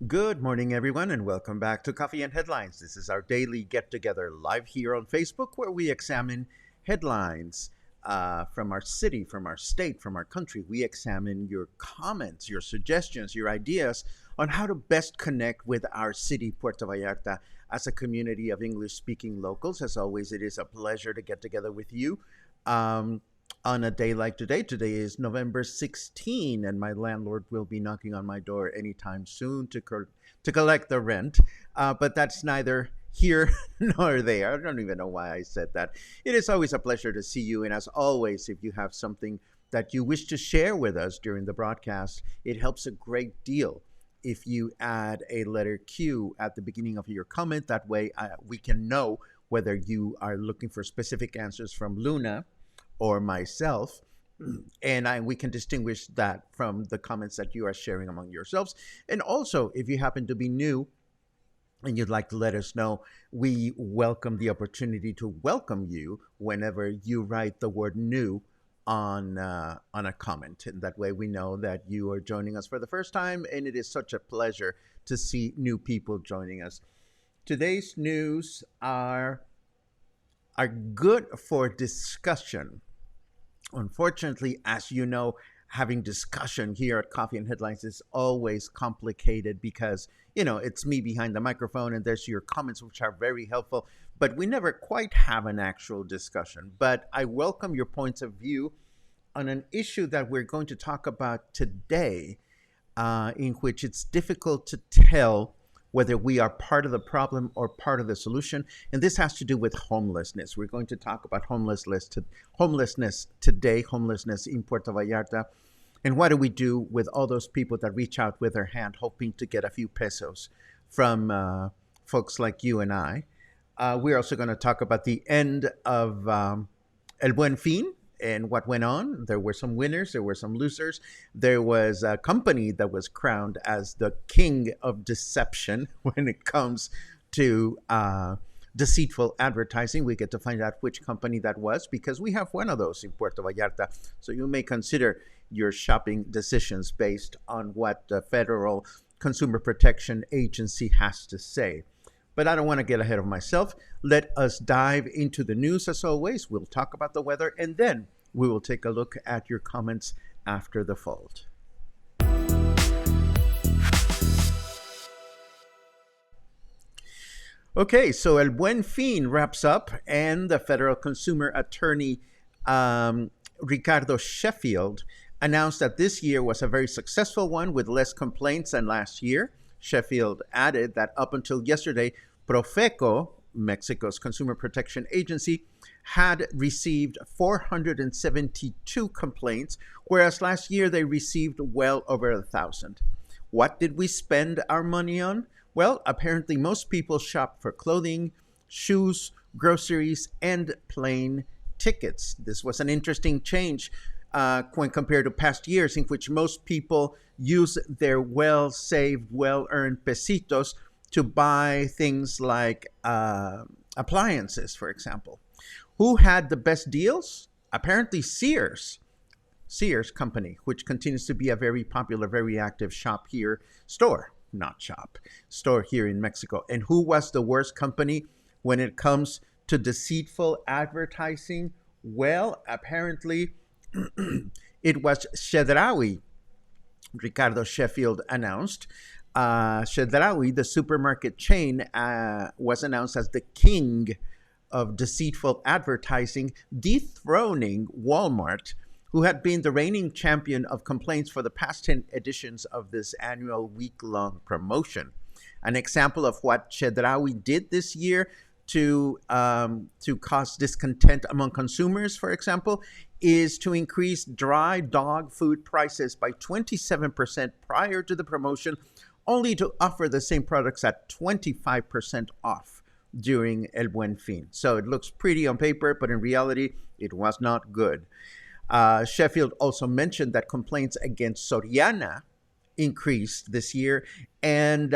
Good morning, everyone, and welcome back to Coffee and Headlines. This is our daily get together live here on Facebook where we examine headlines from our city, from our state, from our country. We examine your comments, your suggestions, your ideas on how to best connect with our city, Puerto Vallarta, as a community of English speaking locals. As always, it is a pleasure to get together with you. On a day like today. Today is November 16, and my landlord will be knocking on my door anytime soon to collect the rent. But that's neither here nor there. I don't even know why I said that. It is always a pleasure to see you. And as always, if you have something that you wish to share with us during the broadcast, it helps a great deal if you add a letter Q at the beginning of your comment. That way we can know whether you are looking for specific answers from Luna or myself, and we can distinguish that from the comments that you are sharing among yourselves. And also, if you happen to be new and you'd like to let us know, we welcome the opportunity to welcome you whenever you write the word new on a comment. And that way we know that you are joining us for the first time, and it is such a pleasure to see new people joining us. Today's news are good for discussion. Unfortunately, as you know, having discussion here at Coffee and Headlines is always complicated because, it's me behind the microphone and there's your comments, which are very helpful, but we never quite have an actual discussion. But I welcome your points of view on an issue that we're going to talk about today, in which it's difficult to tell whether we are part of the problem or part of the solution. And this has to do with homelessness. We're going to talk about homelessness today, homelessness in Puerto Vallarta. And what do we do with all those people that reach out with their hand hoping to get a few pesos from folks like you and I? We're also going to talk about the end of El Buen Fien and what went on. There were some winners, there were some losers. There was a company that was crowned as the king of deception when it comes to deceitful advertising. We get to find out which company that was because we have one of those in Puerto Vallarta. So you may consider your shopping decisions based on what the Federal Consumer Protection Agency has to say. But I don't want to get ahead of myself. Let us dive into the news as always. We'll talk about the weather, and then we will take a look at your comments after the fold. Okay, so El Buen Fin wraps up, and the federal consumer attorney, Ricardo Sheffield, announced that this year was a very successful one with less complaints than last year. Sheffield added that up until yesterday, Profeco, Mexico's consumer protection agency, had received 472 complaints, whereas last year they received well over 1,000. What did we spend our money on? Well, apparently most people shop for clothing, shoes, groceries, and plane tickets. This was an interesting change when compared to past years in which most people use their well saved, well earned pesitos to buy things like appliances, for example. Who had the best deals? Apparently, Sears Company, which continues to be a very popular, very active shop here, store, not shop, store here in Mexico. And who was the worst company when it comes to deceitful advertising? Well, apparently it was Chedraui, Ricardo Sheffield announced. Chedraui, the supermarket chain, was announced as the king of deceitful advertising, dethroning Walmart, who had been the reigning champion of complaints for the past 10 editions of this annual week-long promotion. An example of what Chedraui did this year to cause discontent among consumers, for example, is to increase dry dog food prices by 27% prior to the promotion, only to offer the same products at 25% off during El Buen Fin. So it looks pretty on paper, but in reality, it was not good. Sheffield also mentioned that complaints against Soriana increased this year, and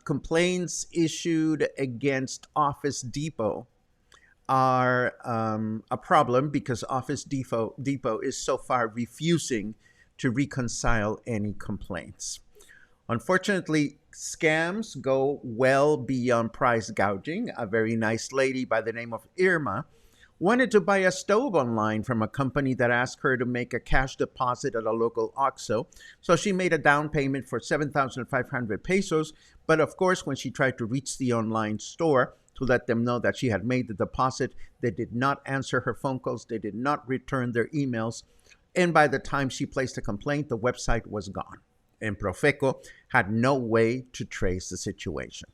complaints issued against Office Depot are a problem because Office Depot is so far refusing to reconcile any complaints. Unfortunately, scams go well beyond price gouging. A very nice lady by the name of Irma wanted to buy a stove online from a company that asked her to make a cash deposit at a local OXXO. So she made a down payment for 7,500 pesos. But of course, when she tried to reach the online store to let them know that she had made the deposit, they did not answer her phone calls. They did not return their emails. And by the time she placed a complaint, the website was gone. And Profeco had no way to trace the situation.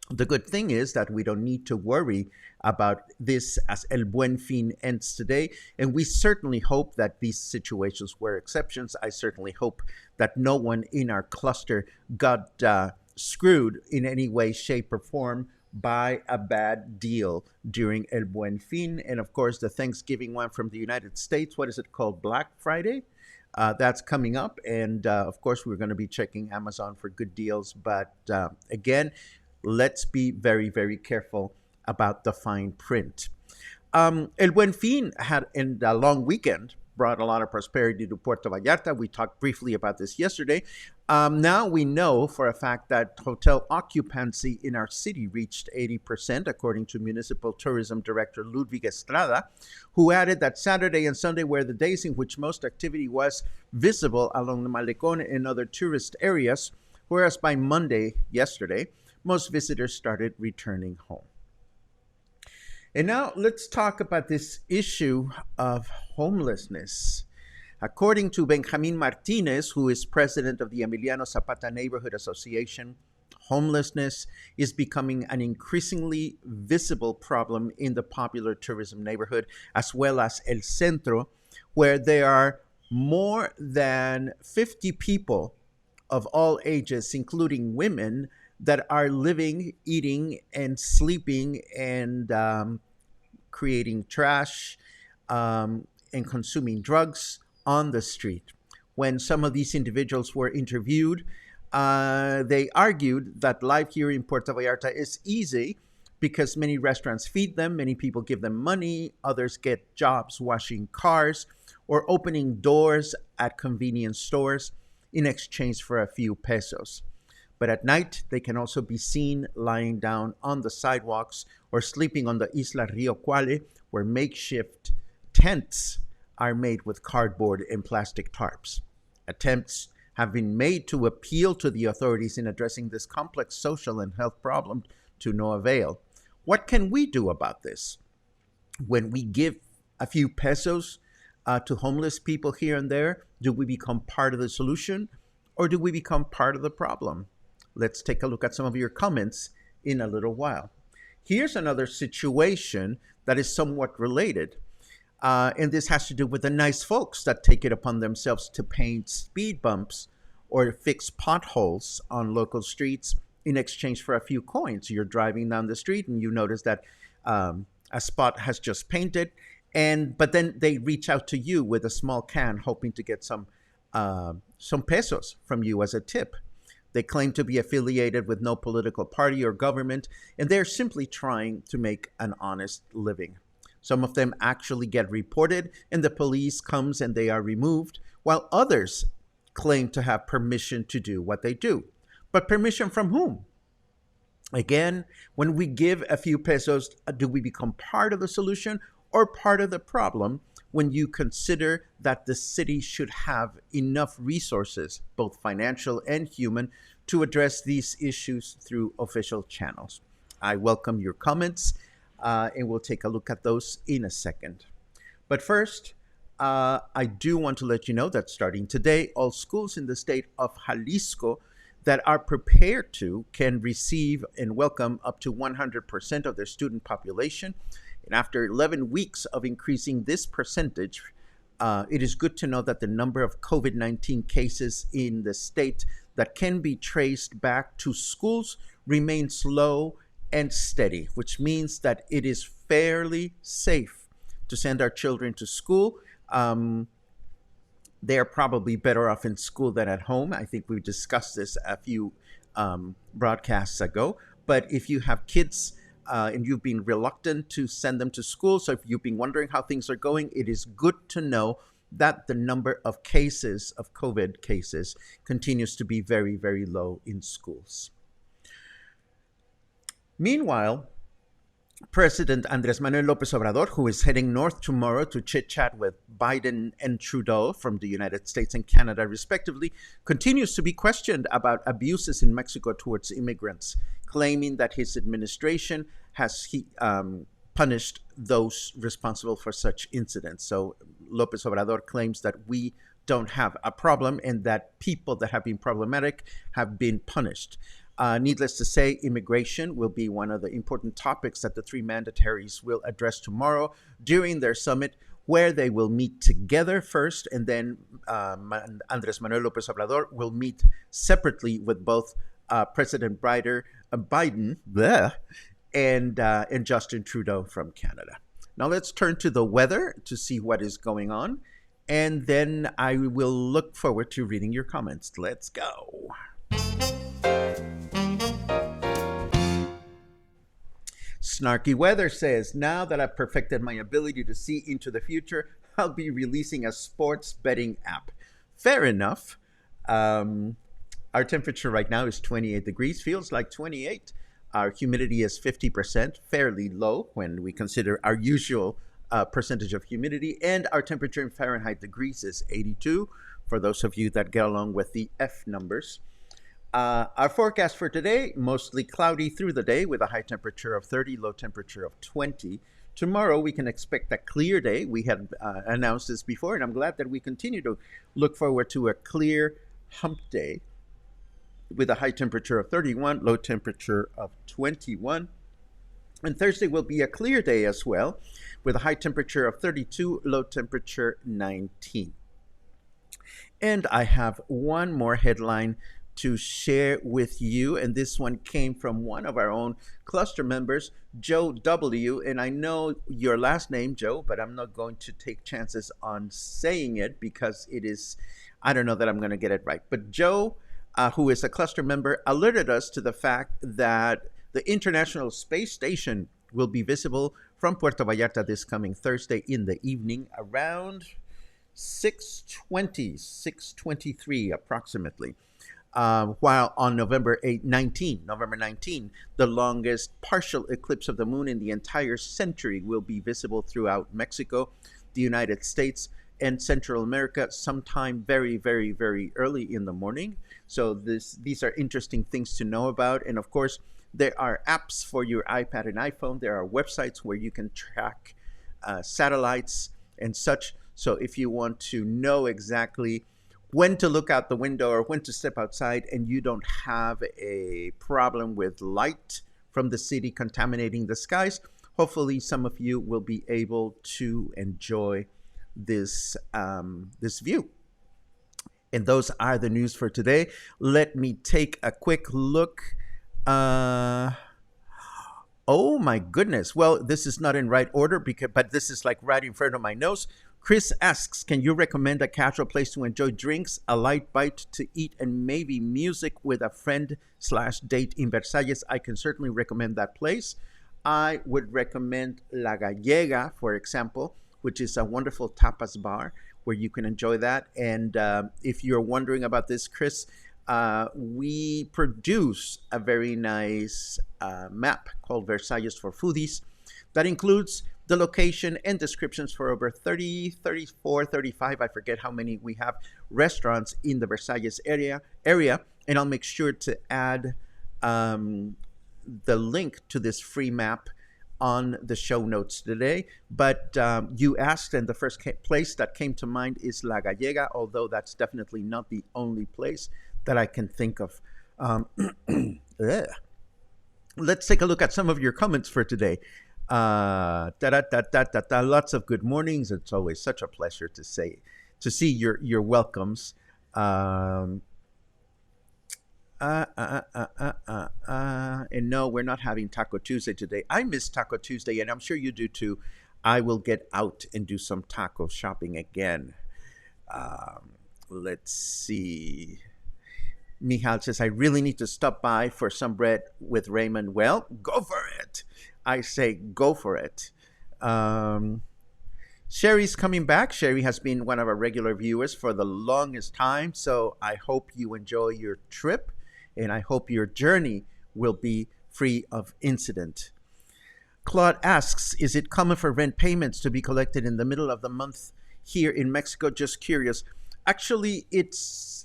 The good thing is that we don't need to worry about this as El Buen Fin ends today. And we certainly hope that these situations were exceptions. I certainly hope that no one in our cluster got screwed in any way, shape, or form by a bad deal during El Buen Fin. And of course, the Thanksgiving one from the United States, what is it called? Black Friday? That's coming up. And of course, we're going to be checking Amazon for good deals. But again, let's be very, very careful about the fine print. El Buen Fin had, in the long weekend, brought a lot of prosperity to Puerto Vallarta. We talked briefly about this yesterday. Now we know for a fact that hotel occupancy in our city reached 80%, according to Municipal Tourism Director Ludwig Estrada, who added that Saturday and Sunday were the days in which most activity was visible along the Malecón and other tourist areas, whereas by Monday, yesterday, most visitors started returning home. And now let's talk about this issue of homelessness. According to Benjamin Martinez, who is president of the Emiliano Zapata Neighborhood Association, homelessness is becoming an increasingly visible problem in the popular tourism neighborhood, as well as El Centro, where there are more than 50 people of all ages, including women, that are living, eating, and sleeping and creating trash and consuming drugs on the street. When some of these individuals were interviewed, they argued that life here in Puerto Vallarta is easy because many restaurants feed them, many people give them money, others get jobs washing cars or opening doors at convenience stores in exchange for a few pesos. But at night, they can also be seen lying down on the sidewalks or sleeping on the Isla Rio Cuale, where makeshift tents are made with cardboard and plastic tarps. Attempts have been made to appeal to the authorities in addressing this complex social and health problem to no avail. What can we do about this? When we give a few pesos to homeless people here and there, do we become part of the solution or do we become part of the problem? Let's take a look at some of your comments in a little while. Here's another situation that is somewhat related. And this has to do with the nice folks that take it upon themselves to paint speed bumps or fix potholes on local streets in exchange for a few coins. You're driving down the street and you notice that a spot has just painted And but then they reach out to you with a small can, hoping to get some pesos from you as a tip. They claim to be affiliated with no political party or government, and they're simply trying to make an honest living. Some of them actually get reported, and the police comes and they are removed, while others claim to have permission to do what they do. But permission from whom? Again, when we give a few pesos, do we become part of the solution or part of the problem when you consider that the city should have enough resources, both financial and human, to address these issues through official channels? I welcome your comments, and we'll take a look at those in a second. But first, I do want to let you know that starting today, all schools in the state of Jalisco that are prepared to can receive and welcome up to 100% of their student population. And after 11 weeks of increasing this percentage, it is good to know that the number of COVID-19 cases in the state that can be traced back to schools remains low and steady, which means that it is fairly safe to send our children to school. They are probably better off in school than at home. I think we discussed this a few broadcasts ago. But if you have kids and you've been reluctant to send them to school, so if you've been wondering how things are going, it is good to know that the number of cases, of COVID cases, continues to be very, very low in schools. Meanwhile, President Andres Manuel Lopez Obrador, who is heading north tomorrow to chit-chat with Biden and Trudeau from the United States and Canada, respectively, continues to be questioned about abuses in Mexico towards immigrants, claiming that his administration has punished those responsible for such incidents. So Lopez Obrador claims that we don't have a problem and that people that have been problematic have been punished. Needless to say, immigration will be one of the important topics that the three mandataries will address tomorrow during their summit, where they will meet together first, and then Andres Manuel Lopez Obrador will meet separately with both President Biden and Justin Trudeau from Canada. Now let's turn to the weather to see what is going on, and then I will look forward to reading your comments. Let's go. Snarky Weather says, now that I've perfected my ability to see into the future, I'll be releasing a sports betting app. Fair enough. Our temperature right now is 28 degrees, feels like 28. Our humidity is 50%, fairly low when we consider our usual percentage of humidity. And our temperature in Fahrenheit degrees is 82, for those of you that get along with the F numbers. Our forecast for today, mostly cloudy through the day with a high temperature of 30, low temperature of 20. Tomorrow, we can expect a clear day. We had announced this before, and I'm glad that we continue to look forward to a clear hump day with a high temperature of 31, low temperature of 21. And Thursday will be a clear day as well with a high temperature of 32, low temperature 19. And I have one more headline to share with you, and this one came from one of our own cluster members, Joe W. And I know your last name, Joe, but I'm not going to take chances on saying it because it is, I don't know that I'm going to get it right. But Joe, who is a cluster member, alerted us to the fact that the International Space Station will be visible from Puerto Vallarta this coming Thursday in the evening around 6:20, 6:23 approximately. While on November 19, the longest partial eclipse of the moon in the entire century will be visible throughout Mexico, the United States, and Central America sometime very, very, very early in the morning. So these are interesting things to know about. And of course, there are apps for your iPad and iPhone. There are websites where you can track satellites and such. So if you want to know exactly when to look out the window or when to step outside and you don't have a problem with light from the city contaminating the skies, hopefully some of you will be able to enjoy this view. And those are the news for today. Let me take a quick look. Oh my goodness. Well, this is not in right order because, but this is like right in front of my nose. Chris asks, can you recommend a casual place to enjoy drinks, a light bite to eat, and maybe music with a friend slash date in Versalles? I can certainly recommend that place. I would recommend La Gallega, for example, which is a wonderful tapas bar where you can enjoy that. And if you're wondering about this, Chris, we produce a very nice map called Versalles for Foodies that includes the location and descriptions for over 30, 34, 35, I forget how many we have restaurants in the Versalles area. And I'll make sure to add the link to this free map on the show notes today. But you asked, and the first place that came to mind is La Gallega, although that's definitely not the only place that I can think of. Let's take a look at some of your comments for today. Lots of good mornings. It's always such a pleasure to see your welcomes. And no, we're not having Taco Tuesday today. I miss Taco Tuesday, and I'm sure you do too. I will get out and do some taco shopping again. Let's see. Mihawk says, I really need to stop by for some bread with Raymond. Well, go for it. I say go for it. Sherry's coming back. Sherry has been one of our regular viewers for the longest time, so I hope you enjoy your trip, and I hope your journey will be free of incident. Claude asks, is it common for rent payments to be collected in the middle of the month here in Mexico? Just curious. Actually, it's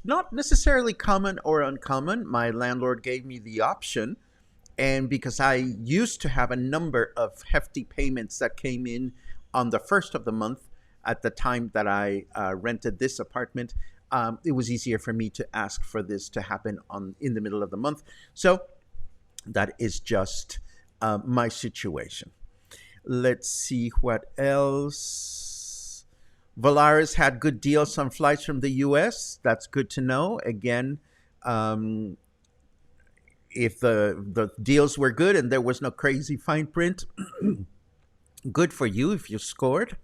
not necessarily common or uncommon. My landlord gave me the option, and because I used to have a number of hefty payments that came in on the first of the month at the time that I rented this apartment, it was easier for me to ask for this to happen in the middle of the month. So that is just my situation. Let's see what else. Valaris had good deals on flights from the U.S. That's good to know. Again, if the deals were good and there was no crazy fine print, good for you if you scored.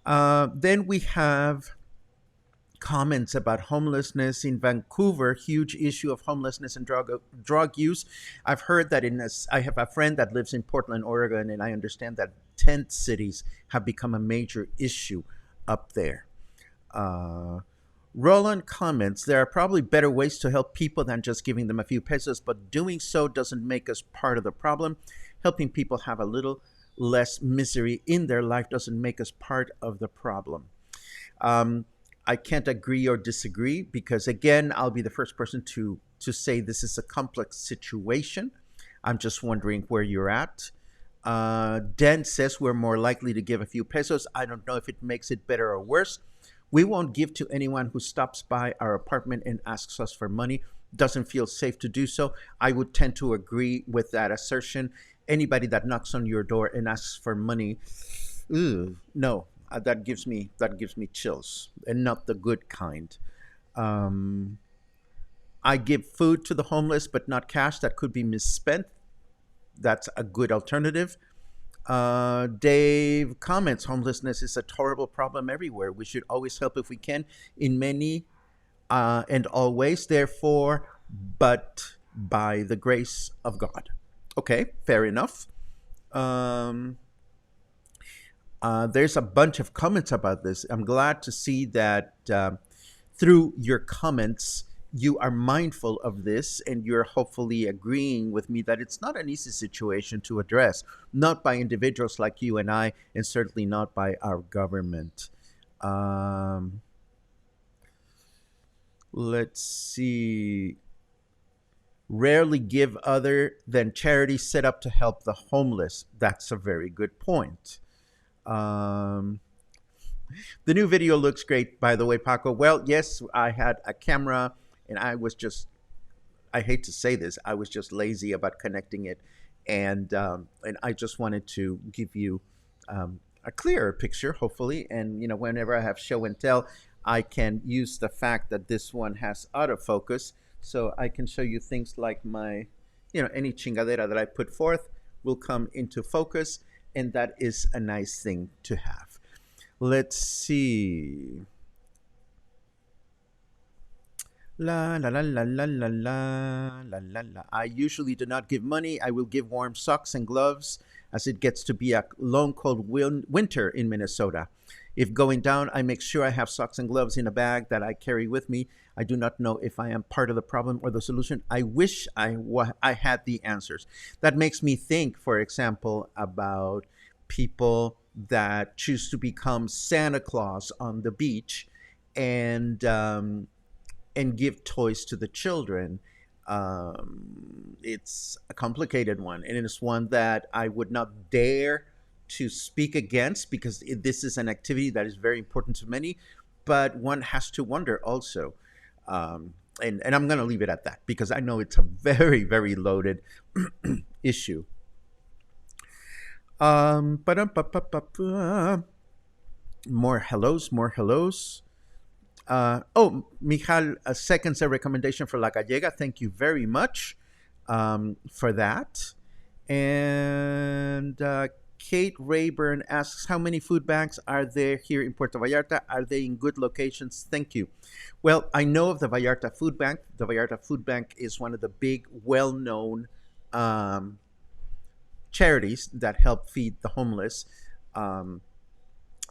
Then we have comments about homelessness in Vancouver, huge issue of homelessness and drug use. I've heard that I have a friend that lives in Portland, Oregon, and I understand that tent cities have become a major issue up there. Roland comments, there are probably better ways to help people than just giving them a few pesos, but doing so doesn't make us part of the problem. Helping people have a little less misery in their life doesn't make us part of the problem. I can't agree or disagree because, again, I'll be the first person to say this is a complex situation. I'm just wondering where you're at. Den says we're more likely to give a few pesos. I don't know if it makes it better or worse. We won't give to anyone who stops by our apartment and asks us for money. Doesn't feel safe to do so. I would tend to agree with that assertion. Anybody that knocks on your door and asks for money, no. That gives me chills, and not the good kind. I give food to the homeless, but not cash. That could be misspent. That's a good alternative. Dave comments, homelessness is a horrible problem everywhere. We should always help if we can, in many and all ways. Therefore, but by the grace of God. Okay, fair enough. There's a bunch of comments about this. I'm glad to see that through your comments, you are mindful of this and you're hopefully agreeing with me that it's not an easy situation to address, not by individuals like you and I, and certainly not by our government. Let's see. Rarely give other than charity set up to help the homeless. That's a very good point. The new video looks great, by the way, Paco. Well, yes, I had a camera and I hate to say this, I was just lazy about connecting it. And I just wanted to give you a clearer picture, hopefully. And, whenever I have show and tell, I can use the fact that this one has autofocus so I can show you things like my any chingadera that I put forth will come into focus, and that is a nice thing to have. Let's see. La la la la la la la la la la. I usually do not give money. I will give warm socks and gloves as it gets to be a long, cold winter in Minnesota. If going down, I make sure I have socks and gloves in a bag that I carry with me. I do not know if I am part of the problem or the solution. I wish I had the answers. That makes me think, for example, about people that choose to become Santa Claus on the beach and give toys to the children. It's a complicated one, and it's one that I would not dare to speak against because this is an activity that is very important to many. But one has to wonder also, and I'm going to leave it at that because I know it's a very, very loaded issue. More hellos, more hellos. Michal seconds a recommendation for La Callega. Thank you very much for that. And Kate Rayburn asks, how many food banks are there here in Puerto Vallarta? Are they in good locations? Thank you. Well, I know of the Vallarta Food Bank. The Vallarta Food Bank is one of the big, well-known charities that help feed the homeless.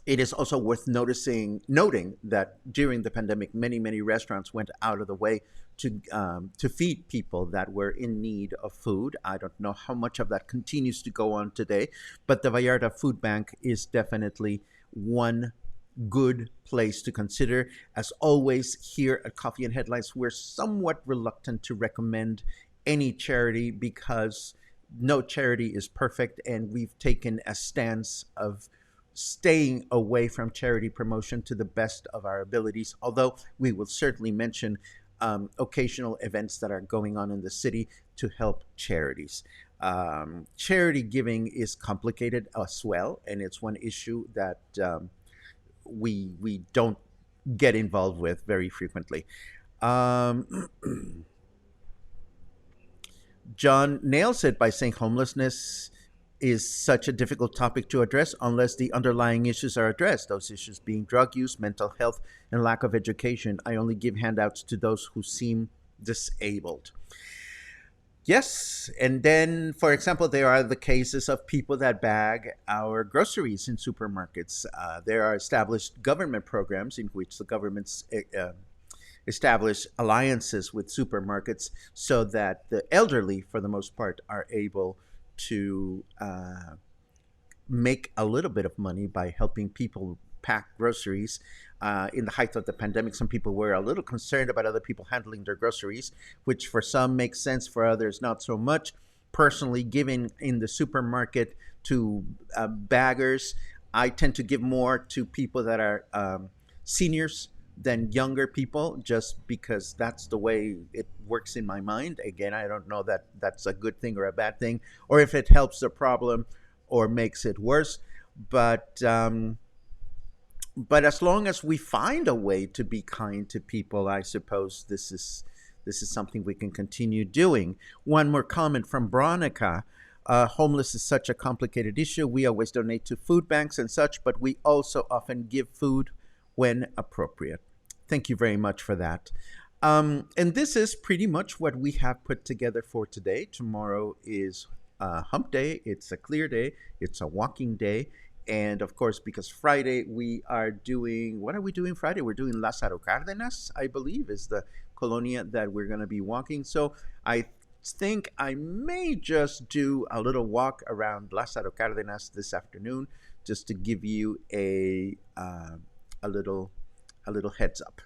It is also worth noting that during the pandemic, many restaurants went out of the way to feed people that were in need of food. I don't know how much of that continues to go on today, but the Vallarta Food Bank is definitely one good place to consider. As always, here at Coffee and Headlines, we're somewhat reluctant to recommend any charity because no charity is perfect, and we've taken a stance of staying away from charity promotion to the best of our abilities, although we will certainly mention occasional events that are going on in the city to help charities. Charity giving is complicated as well, and it's one issue that we don't get involved with very frequently. John nails it by saying homelessness is such a difficult topic to address unless the underlying issues are addressed. Those issues being drug use, mental health, and lack of education. I only give handouts to those who seem disabled. Yes, and then, for example, there are the cases of people that bag our groceries in supermarkets. There are established government programs in which the governments establish alliances with supermarkets so that the elderly, for the most part, are able to make a little bit of money by helping people pack groceries. In the height of the pandemic, some people were a little concerned about other people handling their groceries, which for some makes sense, for others not so much. Personally, giving in the supermarket to baggers, I tend to give more to people that are seniors than younger people, just because that's the way it works in my mind. Again, I don't know that that's a good thing or a bad thing, or if it helps the problem or makes it worse. But as long as we find a way to be kind to people, I suppose this is something we can continue doing. One more comment from Veronica. Homeless is such a complicated issue. We always donate to food banks and such, but we also often give food when appropriate. Thank you very much for that. And this is pretty much what we have put together for today. Tomorrow is hump day. It's a clear day. It's a walking day. And of course, because Friday we are doing, what are we doing Friday? We're doing Lázaro Cárdenas, I believe, is the colonia that we're going to be walking. So I think I may just do a little walk around Lázaro Cárdenas this afternoon, just to give you a little heads up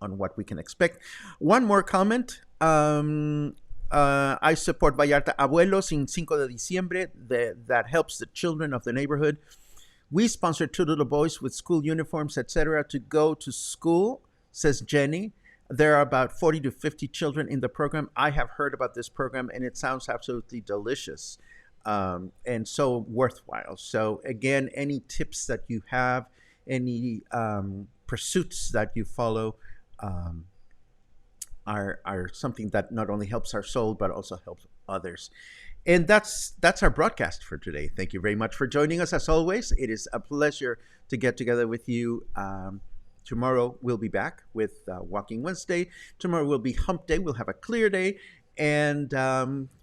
on what we can expect. One more comment. I support Vallarta Abuelos in Cinco de Diciembre that helps the children of the neighborhood. We sponsor 2 little boys with school uniforms, etc., to go to school, says Jenny. There are about 40 to 50 children in the program. I have heard about this program, and it sounds absolutely delicious and so worthwhile. So again, any tips that you have, any pursuits that you follow, are something that not only helps our soul but also helps others. And that's our broadcast for today. Thank you very much for joining us. As always, it is a pleasure to get together with you. Tomorrow we'll be back with Walking Wednesday. Tomorrow will be Hump Day. We'll have a clear day. And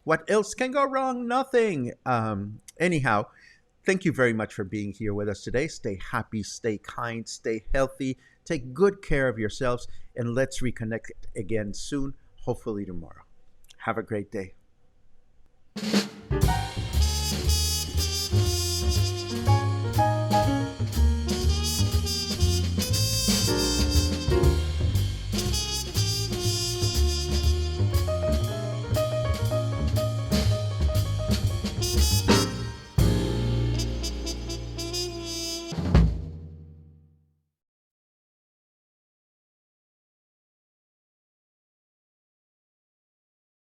what else can go wrong? Nothing. Anyhow, thank you very much for being here with us today. Stay happy, stay kind, stay healthy, take good care of yourselves, and let's reconnect again soon, hopefully tomorrow. Have a great day.